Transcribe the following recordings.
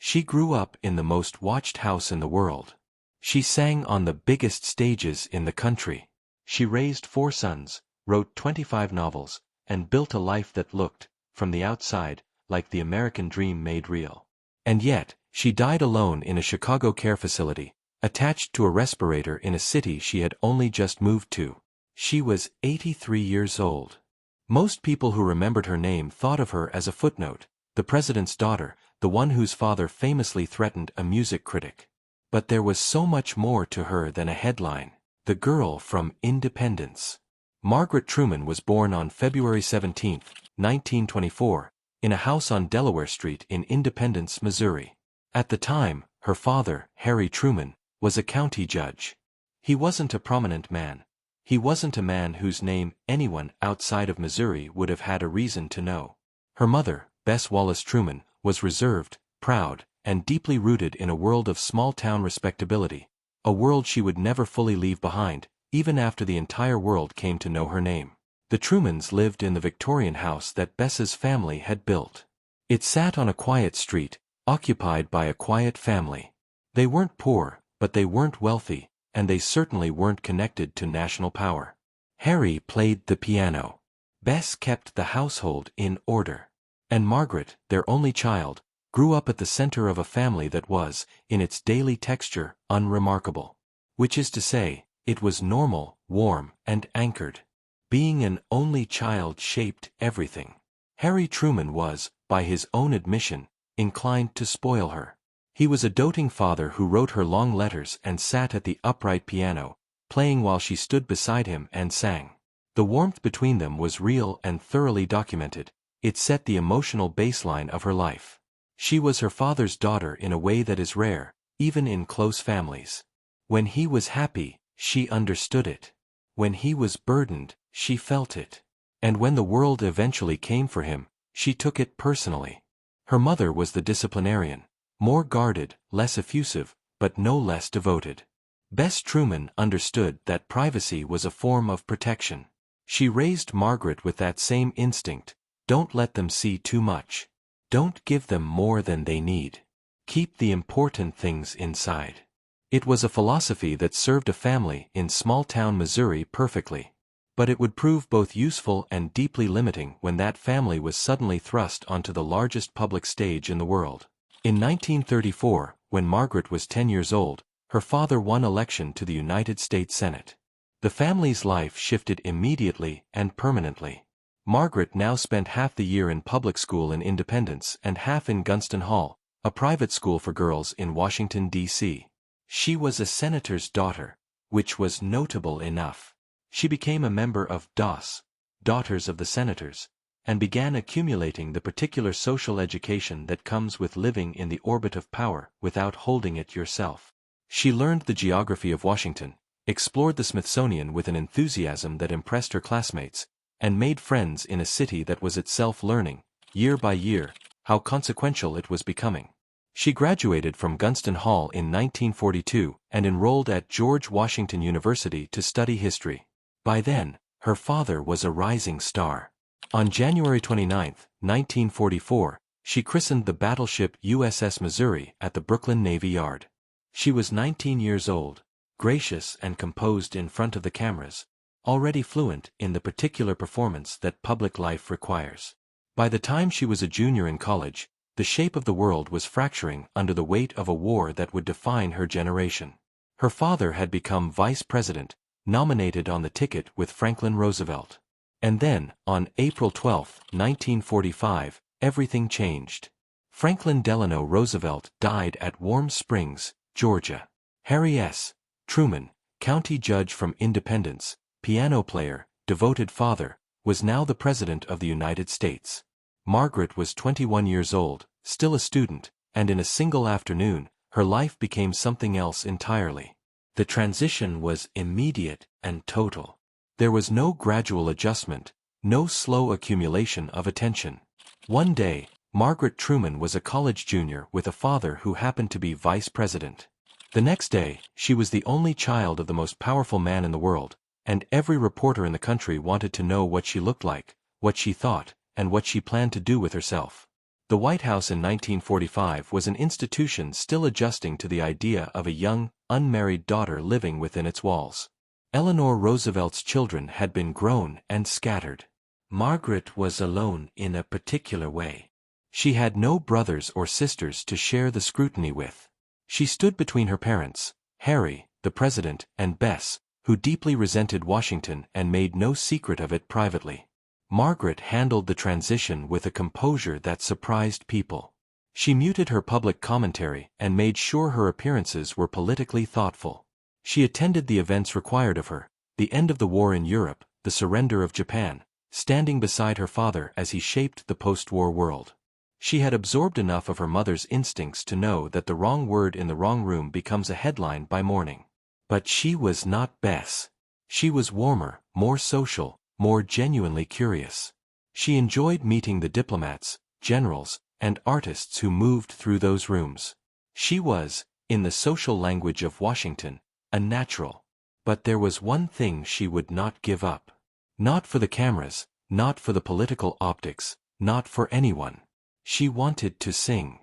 She grew up in the most watched house in the world. She sang on the biggest stages in the country. She raised 4 sons, wrote 25 novels, and built a life that looked, from the outside, like the American dream made real. And yet, she died alone in a Chicago care facility, attached to a respirator in a city she had only just moved to. She was 83 years old. Most people who remembered her name thought of her as a footnote, the president's daughter, the one whose father famously threatened a music critic. But there was so much more to her than a headline. The girl from Independence. Margaret Truman was born on February 17, 1924, in a house on Delaware Street in Independence, Missouri. At the time, her father, Harry Truman, was a county judge. He wasn't a prominent man. He wasn't a man whose name anyone outside of Missouri would have had a reason to know. Her mother, Bess Wallace Truman, was reserved, proud, and deeply rooted in a world of small-town respectability, a world she would never fully leave behind, even after the entire world came to know her name. The Trumans lived in the Victorian house that Bess's family had built. It sat on a quiet street, occupied by a quiet family. They weren't poor, but they weren't wealthy, and they certainly weren't connected to national power. Harry played the piano. Bess kept the household in order. And Margaret, their only child, grew up at the center of a family that was, in its daily texture, unremarkable. Which is to say, it was normal, warm, and anchored. Being an only child shaped everything. Harry Truman was, by his own admission, inclined to spoil her. He was a doting father who wrote her long letters and sat at the upright piano, playing while she stood beside him and sang. The warmth between them was real and thoroughly documented. It set the emotional baseline of her life. She was her father's daughter in a way that is rare, even in close families. When he was happy, she understood it. When he was burdened, she felt it. And when the world eventually came for him, she took it personally. Her mother was the disciplinarian, more guarded, less effusive, but no less devoted. Bess Truman understood that privacy was a form of protection. She raised Margaret with that same instinct. Don't let them see too much. Don't give them more than they need. Keep the important things inside. It was a philosophy that served a family in small-town Missouri perfectly. But it would prove both useful and deeply limiting when that family was suddenly thrust onto the largest public stage in the world. In 1934, when Margaret was 10 years old, her father won election to the United States Senate. The family's life shifted immediately and permanently. Margaret now spent half the year in public school in Independence and half in Gunston Hall, a private school for girls in Washington, D.C. She was a senator's daughter, which was notable enough. She became a member of DOS, Daughters of the Senators, and began accumulating the particular social education that comes with living in the orbit of power without holding it yourself. She learned the geography of Washington, explored the Smithsonian with an enthusiasm that impressed her classmates, and made friends in a city that was itself learning, year by year, how consequential it was becoming. She graduated from Gunston Hall in 1942 and enrolled at George Washington University to study history. By then, her father was a rising star. On January 29, 1944, she christened the battleship USS Missouri at the Brooklyn Navy Yard. She was 19 years old, gracious and composed in front of the cameras, already fluent in the particular performance that public life requires. By the time she was a junior in college, the shape of the world was fracturing under the weight of a war that would define her generation. Her father had become vice president, nominated on the ticket with Franklin Roosevelt. And then, on April 12, 1945, everything changed. Franklin Delano Roosevelt died at Warm Springs, Georgia. Harry S. Truman, county judge from Independence, piano player, devoted father, was now the President of the United States. Margaret was 21 years old, still a student, and in a single afternoon, her life became something else entirely. The transition was immediate and total. There was no gradual adjustment, no slow accumulation of attention. One day, Margaret Truman was a college junior with a father who happened to be vice president. The next day, she was the only child of the most powerful man in the world, and every reporter in the country wanted to know what she looked like, what she thought, and what she planned to do with herself. The White House in 1945 was an institution still adjusting to the idea of a young, unmarried daughter living within its walls. Eleanor Roosevelt's children had been grown and scattered. Margaret was alone in a particular way. She had no brothers or sisters to share the scrutiny with. She stood between her parents, Harry, the president, and Bess, who deeply resented Washington and made no secret of it privately. Margaret handled the transition with a composure that surprised people. She muted her public commentary and made sure her appearances were politically thoughtful. She attended the events required of her, the end of the war in Europe, the surrender of Japan, standing beside her father as he shaped the post-war world. She had absorbed enough of her mother's instincts to know that the wrong word in the wrong room becomes a headline by morning. But she was not Bess. She was warmer, more social, more genuinely curious. She enjoyed meeting the diplomats, generals, and artists who moved through those rooms. She was, in the social language of Washington, a natural. But there was one thing she would not give up. Not for the cameras, not for the political optics, not for anyone. She wanted to sing.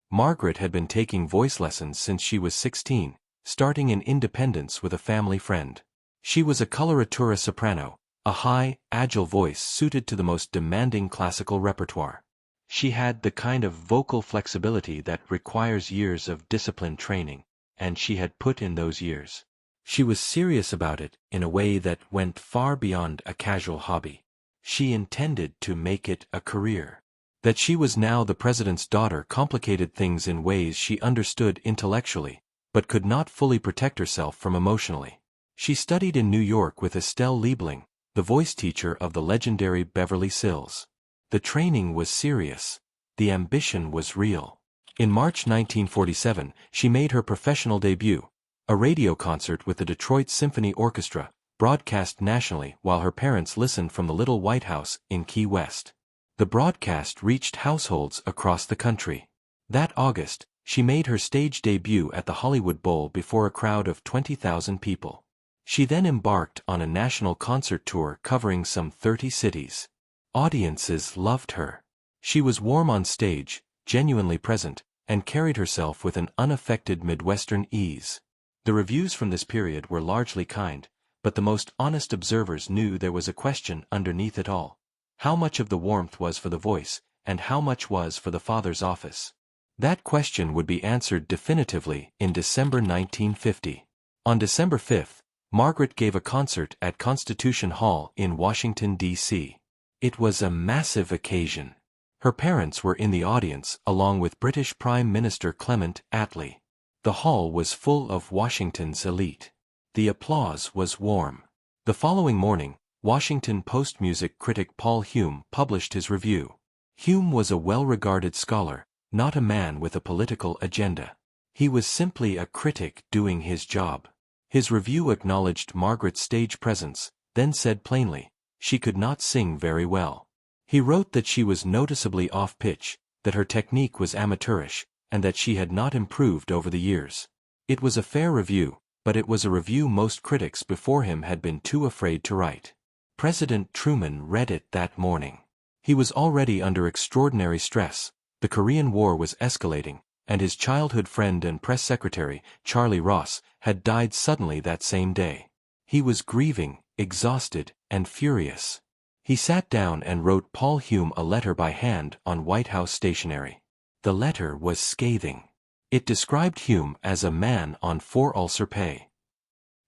Margaret had been taking voice lessons since she was 16, starting in Independence with a family friend. She was a coloratura soprano, a high, agile voice suited to the most demanding classical repertoire. She had the kind of vocal flexibility that requires years of disciplined training, and she had put in those years. She was serious about it in a way that went far beyond a casual hobby. She intended to make it a career. That she was now the president's daughter complicated things in ways she understood intellectually, but could not fully protect herself from emotionally. She studied in New York with Estelle Liebling, the voice teacher of the legendary Beverly Sills. The training was serious. The ambition was real. In March 1947, she made her professional debut, a radio concert with the Detroit Symphony Orchestra, broadcast nationally while her parents listened from the Little White House in Key West. The broadcast reached households across the country. That August, she made her stage debut at the Hollywood Bowl before a crowd of 20,000 people. She then embarked on a national concert tour covering some 30 cities. Audiences loved her. She was warm on stage, genuinely present, and carried herself with an unaffected Midwestern ease. The reviews from this period were largely kind, but the most honest observers knew there was a question underneath it all. How much of the warmth was for the voice, and how much was for the father's office? That question would be answered definitively in December 1950. On December 5th, Margaret gave a concert at Constitution Hall in Washington, D.C. It was a massive occasion. Her parents were in the audience along with British Prime Minister Clement Attlee. The hall was full of Washington's elite. The applause was warm. The following morning, Washington Post music critic Paul Hume published his review. Hume was a well-regarded scholar, not a man with a political agenda. He was simply a critic doing his job. His review acknowledged Margaret's stage presence, then said plainly, she could not sing very well. He wrote that she was noticeably off-pitch, that her technique was amateurish, and that she had not improved over the years. It was a fair review, but it was a review most critics before him had been too afraid to write. President Truman read it that morning. He was already under extraordinary stress. The Korean War was escalating, and his childhood friend and press secretary, Charlie Ross, had died suddenly that same day. He was grieving, exhausted, and furious. He sat down and wrote Paul Hume a letter by hand on White House stationery. The letter was scathing. It described Hume as a man on 4-ulcer pay.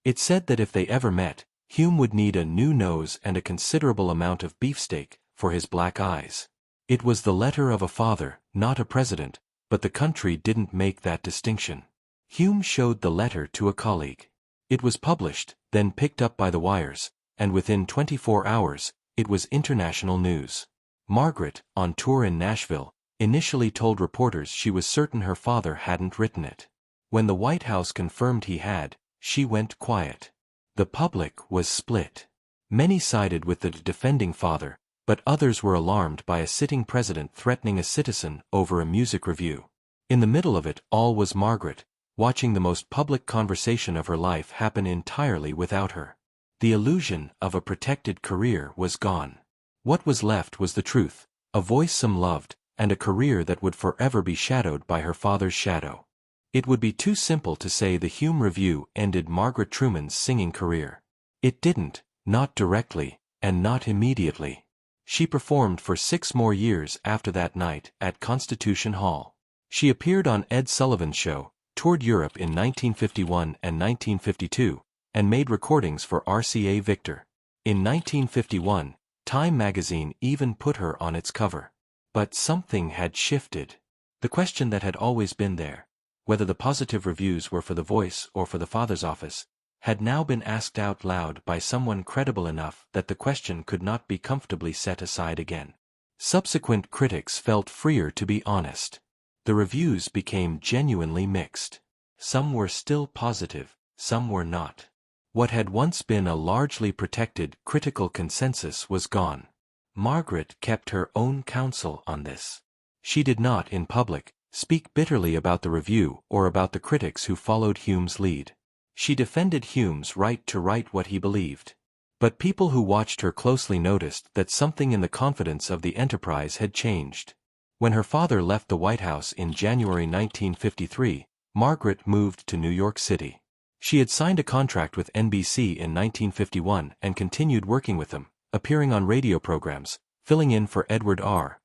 It said that if they ever met, Hume would need a new nose and a considerable amount of beefsteak for his black eyes. It was the letter of a father, not a president, but the country didn't make that distinction. Hume showed the letter to a colleague. It was published, then picked up by the wires, and within 24 hours, it was international news. Margaret, on tour in Nashville, initially told reporters she was certain her father hadn't written it. When the White House confirmed he had, she went quiet. The public was split. Many sided with the defending father, but others were alarmed by a sitting president threatening a citizen over a music review. In the middle of it all was Margaret, watching the most public conversation of her life happen entirely without her. The illusion of a protected career was gone. What was left was the truth, a voice some loved, and a career that would forever be shadowed by her father's shadow. It would be too simple to say the Hume Review ended Margaret Truman's singing career. It didn't, not directly, and not immediately. She performed for 6 more years after that night at Constitution Hall. She appeared on Ed Sullivan's show, toured Europe in 1951 and 1952, and made recordings for RCA Victor. In 1951, Time magazine even put her on its cover. But something had shifted. The question that had always been there, whether the positive reviews were for The Voice or for the Father's Office, had now been asked out loud by someone credible enough that the question could not be comfortably set aside again. Subsequent critics felt freer to be honest. The reviews became genuinely mixed. Some were still positive, some were not. What had once been a largely protected, critical consensus was gone. Margaret kept her own counsel on this. She did not, in public, speak bitterly about the review or about the critics who followed Hume's lead. She defended Hume's right to write what he believed. But people who watched her closely noticed that something in the confidence of the enterprise had changed. When her father left the White House in January 1953, Margaret moved to New York City. She had signed a contract with NBC in 1951 and continued working with them, appearing on radio programs, filling in for Edward R.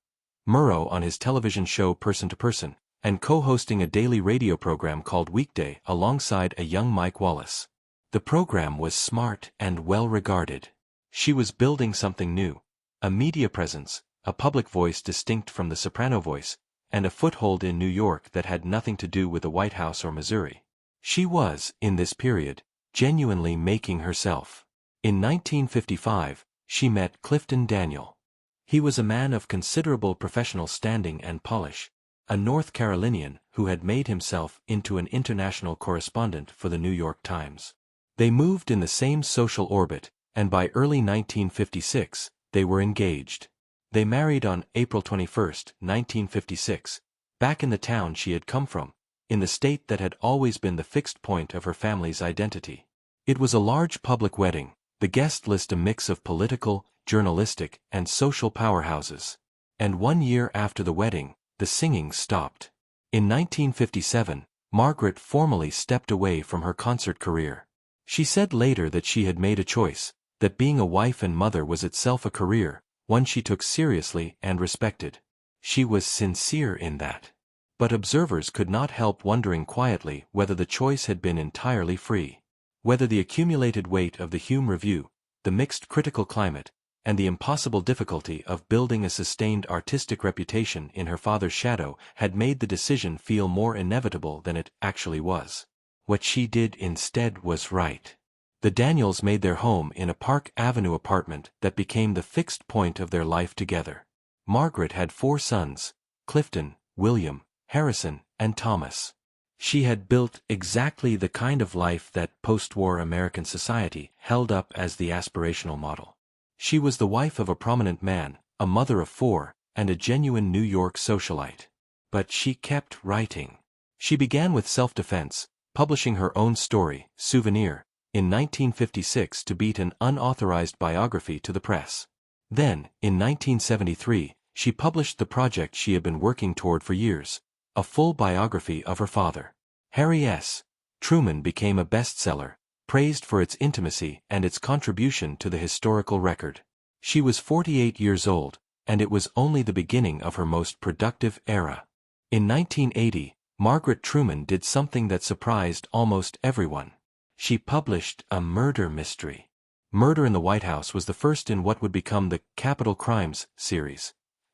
Murrow on his television show Person to Person, and co-hosting a daily radio program called Weekday alongside a young Mike Wallace. The program was smart and well-regarded. She was building something new, a media presence, a public voice distinct from the soprano voice, and a foothold in New York that had nothing to do with the White House or Missouri. She was, in this period, genuinely making herself. In 1955, she met Clifton Daniel. He was a man of considerable professional standing and polish, a North Carolinian who had made himself into an international correspondent for the New York Times. They moved in the same social orbit, and by early 1956, they were engaged. They married on April 21, 1956, back in the town she had come from, in the state that had always been the fixed point of her family's identity. It was a large public wedding, the guest list a mix of political, journalistic, and social powerhouses. And 1 year after the wedding, the singing stopped. In 1957, Margaret formally stepped away from her concert career. She said later that she had made a choice, that being a wife and mother was itself a career, one she took seriously and respected. She was sincere in that. But observers could not help wondering quietly whether the choice had been entirely free. Whether the accumulated weight of the Hume Review, the mixed critical climate, and the impossible difficulty of building a sustained artistic reputation in her father's shadow had made the decision feel more inevitable than it actually was. What she did instead was right. The Daniels made their home in a Park Avenue apartment that became the fixed point of their life together. Margaret had 4 sons, Clifton, William, Harrison, and Thomas. She had built exactly the kind of life that post-war American society held up as the aspirational model. She was the wife of a prominent man, a mother of 4, and a genuine New York socialite. But she kept writing. She began with self-defense, publishing her own story, Souvenir, in 1956 to beat an unauthorized biography to the press. Then, in 1973, she published the project she had been working toward for years, a full biography of her father. Harry S. Truman became a bestseller, praised for its intimacy and its contribution to the historical record. She was 48 years old, and it was only the beginning of her most productive era. In 1980, Margaret Truman did something that surprised almost everyone. She published a murder mystery. Murder in the White House was the first in what would become the Capital Crimes series.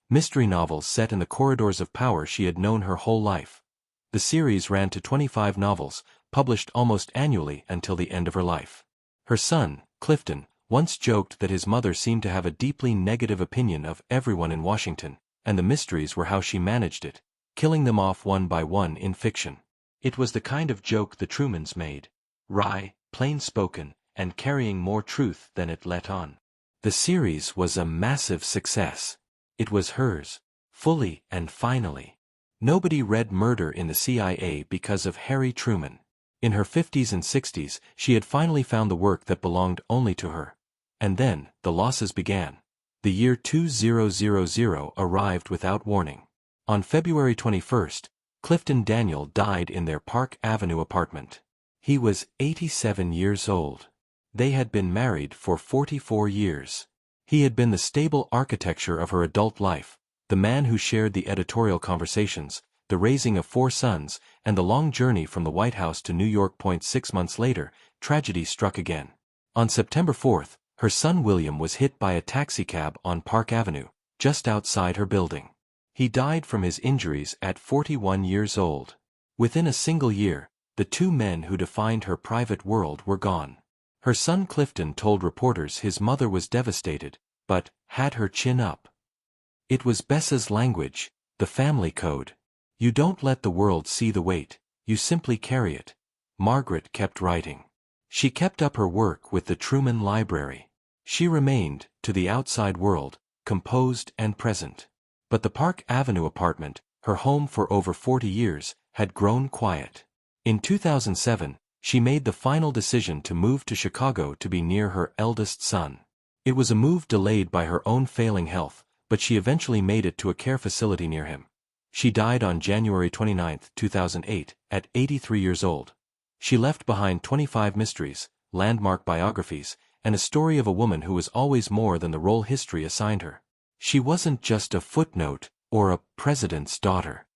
Mystery novels set in the corridors of power she had known her whole life. The series ran to 25 novels, published almost annually until the end of her life. Her son, Clifton, once joked that his mother seemed to have a deeply negative opinion of everyone in Washington, and the mysteries were how she managed it, killing them off one by one in fiction. It was the kind of joke the Trumans made, wry, plain-spoken, and carrying more truth than it let on. The series was a massive success. It was hers, fully and finally. Nobody read Murder in the CIA because of Harry Truman. In her 50s and 60s, she had finally found the work that belonged only to her. And then, the losses began. The year 2000 arrived without warning. On February 21st, Clifton Daniel died in their Park Avenue apartment. He was 87 years old. They had been married for 44 years. He had been the stable architecture of her adult life, the man who shared the editorial conversations, the raising of 4 sons, and the long journey from the White House to New York. 6 months later, tragedy struck again. On September 4th, her son William was hit by a taxicab on Park Avenue, just outside her building. He died from his injuries at 41 years old. Within a single year, the 2 men who defined her private world were gone. Her son Clifton told reporters his mother was devastated, but had her chin up. It was Bessa's language, the family code. You don't let the world see the weight, you simply carry it. Margaret kept writing. She kept up her work with the Truman Library. She remained, to the outside world, composed and present. But the Park Avenue apartment, her home for over 40 years, had grown quiet. In 2007, she made the final decision to move to Chicago to be near her eldest son. It was a move delayed by her own failing health, but she eventually made it to a care facility near him. She died on January 29, 2008, at 83 years old. She left behind 25 mysteries, landmark biographies, and a story of a woman who was always more than the role history assigned her. She wasn't just a footnote or a president's daughter.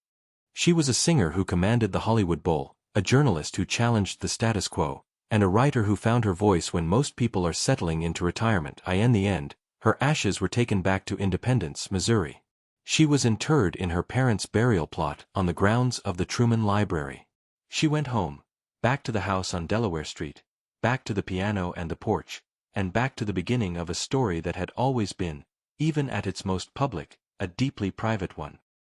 She was a singer who commanded the Hollywood Bowl, a journalist who challenged the status quo, and a writer who found her voice when most people are settling into retirement. In the end, her ashes were taken back to Independence, Missouri. She was interred in her parents' burial plot on the grounds of the Truman Library. She went home, back to the house on Delaware Street, back to the piano and the porch, and back to the beginning of a story that had always been, even at its most public, a deeply private one.